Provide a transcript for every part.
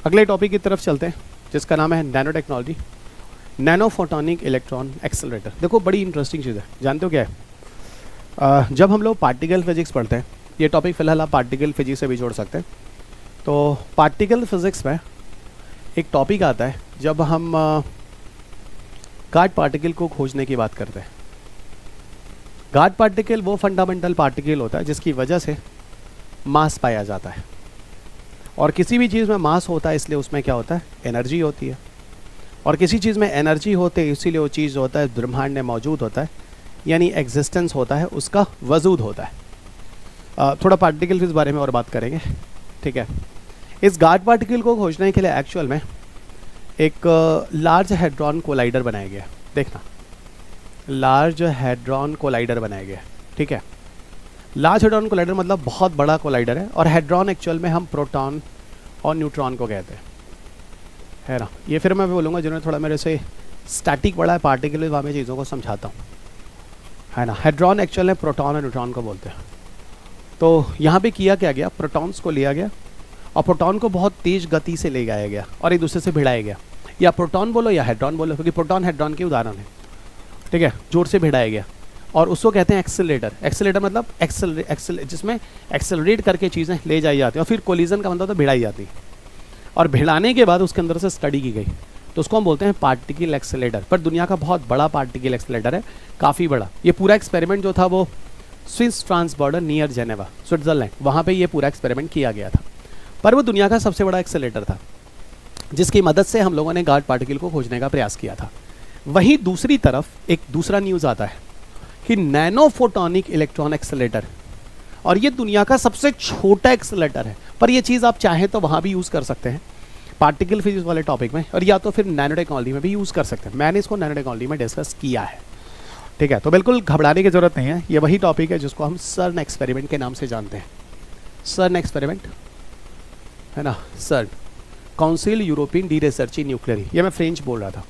अगले टॉपिक की तरफ चलते हैं जिसका नाम है nano technology, nano photonic electron accelerator. देखो बड़ी इंटरेस्टिंग चीज़ है, जानते हो क्या है? जब हम लोग पार्टिकल फिजिक्स पढ़ते हैं, ये टॉपिक फिलहाल आप पार्टिकल फिजिक्स से भी जोड़ सकते हैं। तो पार्टिकल फिजिक्स में एक टॉपिक आता है जब हम गाड पार्टिकल को खोजने की बात करते हैं। गाड पार्टिकल वो फंडामेंटल पार्टिकल होता है जिसकी वजह से मास पाया जाता है, और किसी भी चीज़ में मास होता है इसलिए उसमें क्या होता है, एनर्जी होती है, और किसी चीज़ में एनर्जी होते है इसीलिए वो चीज़ होता है ब्रह्मांड में मौजूद होता है, यानी एग्जिस्टेंस होता है, उसका वजूद होता है। थोड़ा पार्टिकल के बारे में और बात करेंगे, ठीक है। इस गाड पार्टिकल को खोजने के लिए एक्चुअल में एक लार्ज हैड्रॉन कोलाइडर बनाया गया। देखना, लार्ज हैड्रॉन कोलाइडर बनाया गया, ठीक है। लार्ज हैड्रॉन कोलाइडर मतलब बहुत बड़ा कोलाइडर है, और हैड्रॉन एक्चुअल में हम प्रोटॉन और न्यूट्रॉन को कहते हैं, है ना। ये फिर मैं बोलूँगा जिन्होंने थोड़ा मेरे से स्टैटिक पढ़ा है पार्टिकल, वहाँ मैं चीज़ों को समझाता हूँ, है ना। हैड्रॉन एक्चुअल में प्रोटॉन और न्यूट्रॉन को बोलते हैं। तो यहाँ पे किया क्या गया, प्रोटॉन्स को लिया गया और प्रोटॉन को बहुत तेज़ गति से ले जाया गया और एक दूसरे से भिड़ाया गया, या प्रोटॉन बोलो या हैड्रॉन बोलो, क्योंकि प्रोटॉन हैड्रॉन के उदाहरण है, ठीक है। जोर से भिड़ाया गया और उसको कहते हैं एक्सेलरेटर। एक्सेलरेटर मतलब जिसमें एक्सेलरेट करके चीज़ें ले जाई जाती हैं, और फिर कोलिजन का मतलब तो भिड़ाई जाती है, और भिड़ाने के बाद उसके अंदर से स्टडी की गई, तो उसको हम बोलते हैं पार्टिकल एक्सेलरेटर। पर दुनिया का बहुत बड़ा पार्टिकल एक्सेलरेटर है, काफ़ी बड़ा। ये पूरा एक्सपेरिमेंट जो था वो Swiss France border near Geneva, Switzerland, वहाँ पे ये पूरा एक्सपेरिमेंट किया गया था। पर वो दुनिया का सबसे बड़ा एक्सेलरेटर था जिसकी मदद से हम लोगों ने गाड पार्टिकल को खोजने का प्रयास किया था। वहीं दूसरी तरफ एक दूसरा न्यूज़ आता है कि नैनो फोटोनिक इलेक्ट्रॉन एक्सेलरेटर, और ये दुनिया का सबसे छोटा एक्सेलरेटर है। पर ये चीज़ आप चाहें तो वहाँ भी यूज़ कर सकते हैं पार्टिकल फिजिक्स वाले टॉपिक में, और या तो फिर नैनो टेक्नोलॉजी में भी यूज़ कर सकते हैं। मैंने इसको नैनो टेक्नोलॉजी में डिस्कस किया है, ठीक है। तो बिल्कुल घबराने की ज़रूरत नहीं है, ये वही टॉपिक है जिसको हम सर्न एक्सपेरिमेंट के नाम से जानते हैं। सर्न एक्सपेरिमेंट, है ना, सर्न, council European D research in nuclear. ये मैं फ्रेंच बोल रहा था,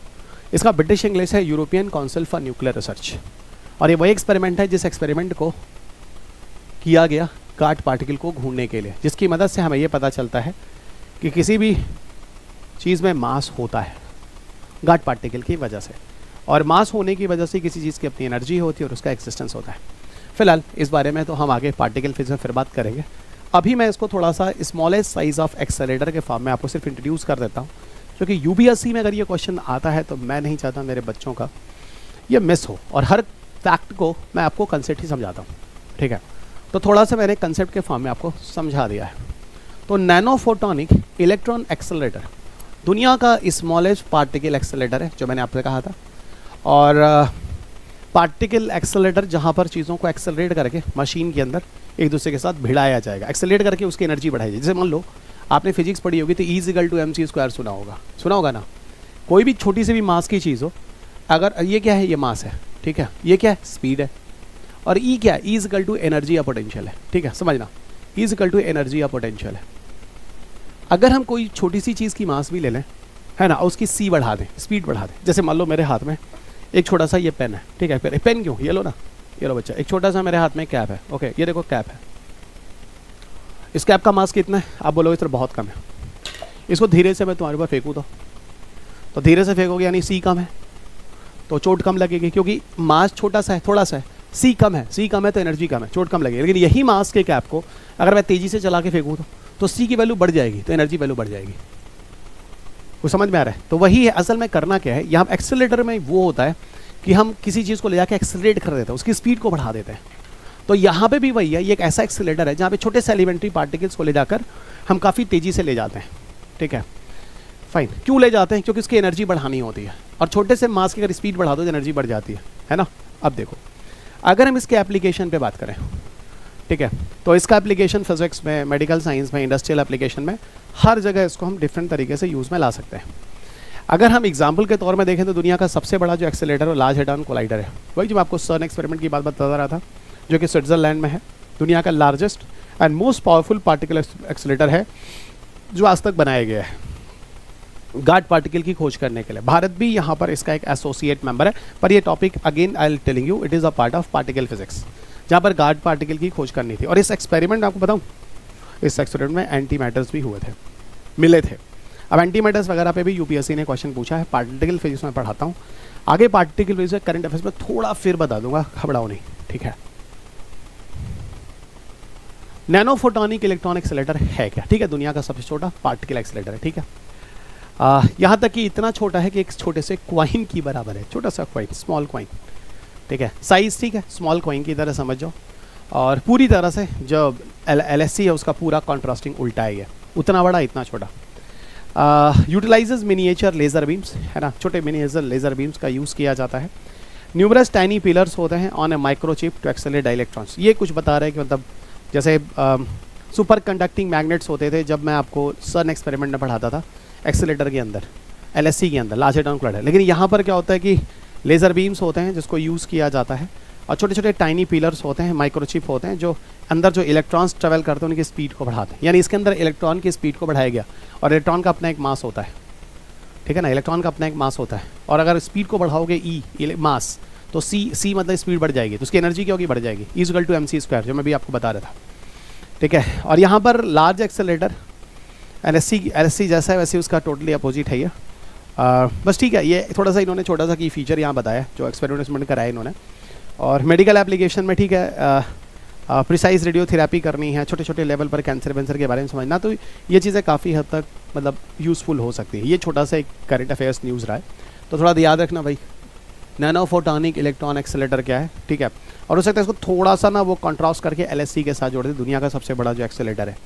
इसका ब्रिटिश इंग्लिश है European council for nuclear research. और ये वही एक्सपेरिमेंट है जिस एक्सपेरिमेंट को किया गया गाड पार्टिकल को ढूंढने के लिए, जिसकी मदद से हमें ये पता चलता है कि किसी भी चीज़ में मास होता है गाड पार्टिकल की वजह से, और मास होने की वजह से किसी चीज़ की अपनी एनर्जी होती है और उसका एक्जिस्टेंस होता है। फिलहाल इस बारे में तो हम आगे पार्टिकल फिजिक्स में फिर बात करेंगे। अभी मैं इसको थोड़ा सा स्मॉलेस्ट साइज ऑफ एक्सेलरेटर के फॉर्म में आपको सिर्फ इंट्रोड्यूस कर देता हूँ, क्योंकि यूपीएससी में अगर ये क्वेश्चन आता है तो मैं नहीं चाहता मेरे बच्चों का ये मिस हो, और हर फैक्ट को मैं आपको कंसेप्ट ही समझाता हूँ, ठीक है। तो थोड़ा सा मैंने कंसेप्ट के फॉर्म में आपको समझा दिया है। तो नैनो फोटोनिक इलेक्ट्रॉन एक्सेलरेटर दुनिया का स्मॉलेस्ट पार्टिकल एक्सेलरेटर है, जो मैंने आपसे कहा था। और पार्टिकल एक्सेलरेटर जहाँ पर चीज़ों को एक्सेलरेट करके मशीन के अंदर एक दूसरे के साथ भिड़ाया जाएगा, एक्सेलरेट करके उसकी एनर्जी बढ़ाई जाएगी। जैसे मान लो आपने फिजिक्स पढ़ी होगी तो E=mc² सुना होगा ना। कोई भी छोटी सी भी मास की चीज़ हो, अगर ये क्या है, ये मास है, ठीक है, ये क्या है, स्पीड है, और E क्या है, E= एनर्जी या पोटेंशियल है, ठीक है, समझना, E= एनर्जी या पोटेंशियल है। अगर हम कोई छोटी सी चीज़ की मास भी ले लें, है ना, उसकी C बढ़ा दें, स्पीड बढ़ा दें। जैसे मान लो मेरे हाथ में एक छोटा सा ये पेन है, ठीक है, पेन क्यों, ये लो ना, ये लो बच्चा, एक छोटा सा मेरे हाथ में कैप है, ओके, ये देखो कैप है। इस कैप का मास कितना है, आप बोलोगे सर बहुत कम है। इसको धीरे से मैं तुम्हारे ऊपर फेंकूँ तो धीरे से फेंकोगे यानी C कम है, तो चोट कम लगेगी, क्योंकि मास छोटा सा है, थोड़ा सा है, C कम है तो एनर्जी कम है, चोट कम लगेगी। लेकिन यही मास के कैप को अगर मैं तेज़ी से चला के फेंकूँ तो C की वैल्यू बढ़ जाएगी, तो एनर्जी वैल्यू बढ़ जाएगी। वो समझ में आ रहा है? तो वही है, असल में करना क्या है, यहाँ एक्सेलरेटर में वो होता है कि हम किसी चीज़ को ले जाकर एक्सेलरेट कर देते हैं, उसकी स्पीड को बढ़ा देते हैं। तो यहाँ पे भी वही है, ये एक ऐसा एक्सेलरेटर है जहाँ पे छोटे से एलिमेंट्री पार्टिकल्स को ले जाकर हम काफ़ी तेज़ी से ले जाते हैं, ठीक है, फाइन। क्यों ले जाते हैं, क्योंकि उसकी एनर्जी बढ़ानी होती है, और छोटे से मास की अगर स्पीड बढ़ा दो तो एनर्जी बढ़ जाती है ना। अब देखो, अगर हम इसके एप्लीकेशन पे बात करें, ठीक है, तो इसका एप्लीकेशन फिजिक्स में, मेडिकल साइंस में, इंडस्ट्रियल एप्लीकेशन में, हर जगह इसको हम डिफरेंट तरीके से यूज़ में ला सकते हैं। अगर हम एग्जाम्पल के तौर में देखें तो दुनिया का सबसे बड़ा जो एक्सेलरेटर है लार्ज हैड्रॉन कोलाइडर है, वही जो मैं आपको सर्न एक्सपेरिमेंट की बात बता रहा था, जो कि स्विट्जरलैंड में है। दुनिया का largest and most powerful particle accelerator है जो आज तक बनाया गया है गाड पार्टिकल की खोज करने के लिए। भारत भी यहाँ पर इसका एक एसोसिएट मेंबर है, पर ये topic again I L telling you it is a part of particle physics, जहाँ पर गार्ड पार्टिकल की खोज करनी थी। और इस एक्सपेरिमेंट आपको बताऊँ, इस एक्सपेरिमेंट में एंटी मैटर्स भी हुए थे, मिले थे। अब एंटी मैटर्स वगैरह पे भी यूपीएससी ने क्वेश्चन पूछा है। पार्टिकल फिजिक्स में पढ़ाता हूँ, आगे पार्टिकल फिजिक्स करंट अफेयर्स में थोड़ा फिर बता दूंगा, घबराओ नहीं, ठीक है। नैनो फोटोनिक इलेक्ट्रॉन एक्सेलेरेटर है क्या? ठीक है, दुनिया का सबसे छोटा पार्टिकल एक्सेलेरेटर है, ठीक है। यहाँ तक कि इतना छोटा है कि एक छोटे से क्वाइन की बराबर है, छोटा सा क्वाइन, स्मॉल क्वाइन, ठीक है। साइज ठीक है, स्मॉल क्वाइन की तरह समझ जाओ। और पूरी तरह से जो LSC है उसका पूरा कॉन्ट्रास्टिंग उल्टा है, उतना बड़ा इतना छोटा। यूटिलाइजेज मिनिएचर लेज़र बीम्स, है ना, छोटे मिनिएचर लेज़र बीम्स का यूज़ किया जाता है। न्यूमरस टाइनी पिलर्स होते हैं on a microchip to accelerate electrons. ये कुछ बता रहे हैं कि मतलब जैसे सुपर कंडक्टिंग मैग्नेट्स होते थे जब मैं आपको सन एक्सपेरिमेंट में पढ़ाता था, एक्सेलेरेटर के अंदर, LSC के अंदर, लार्ज एटॉमिक क्लस्टर। लेकिन यहाँ पर क्या होता है कि लेज़र बीम्स होते हैं जिसको यूज़ किया जाता है, और छोटे छोटे टाइनी पिलर्स होते हैं, माइक्रोचिप होते हैं, जो अंदर जो इलेक्ट्रॉन्स ट्रेवल करते हैं उनकी स्पीड को बढ़ाते हैं। यानी इसके अंदर इलेक्ट्रॉन की स्पीड को बढ़ाया गया, और इलेक्ट्रॉन का अपना एक मास होता है, ठीक है ना, इलेक्ट्रॉन का अपना एक मास होता है। और अगर स्पीड को बढ़ाओगे ई मास, तो सी मतलब स्पीड बढ़ जाएगी, तो उसकी एनर्जी क्या होगी, बढ़ जाएगी, E=mc², जो मैं भी आपको बता रहा था, ठीक है। और यहाँ पर लार्ज एक्सेलेरेटर LSC जैसा है वैसे उसका टोटली अपोजिट है ये। बस ठीक है, ये थोड़ा सा इन्होंने छोटा सा की फीचर यहाँ बताया जो एक्सपेरिमेंट कराया इन्होंने। और मेडिकल एप्लीकेशन में ठीक है, प्रिसाइज रेडियोथेरेपी करनी है, छोटे छोटे लेवल पर कैंसर वेंसर के बारे में समझना, तो ये चीज़ें काफ़ी हद तक मतलब यूज़फुल हो सकती है। ये छोटा सा एक करंट अफेयर्स न्यूज़ रहा है, तो थोड़ा याद रखना भाई, नैनो फोटोनिक इलेक्ट्रॉन एक्सेलेरेटर क्या है, ठीक है। और हो सकता है इसको थोड़ा सा ना वो कॉन्ट्रास्ट करके LSC के साथ जोड़ दे, दुनिया का सबसे बड़ा जो एक्सेलेरेटर है।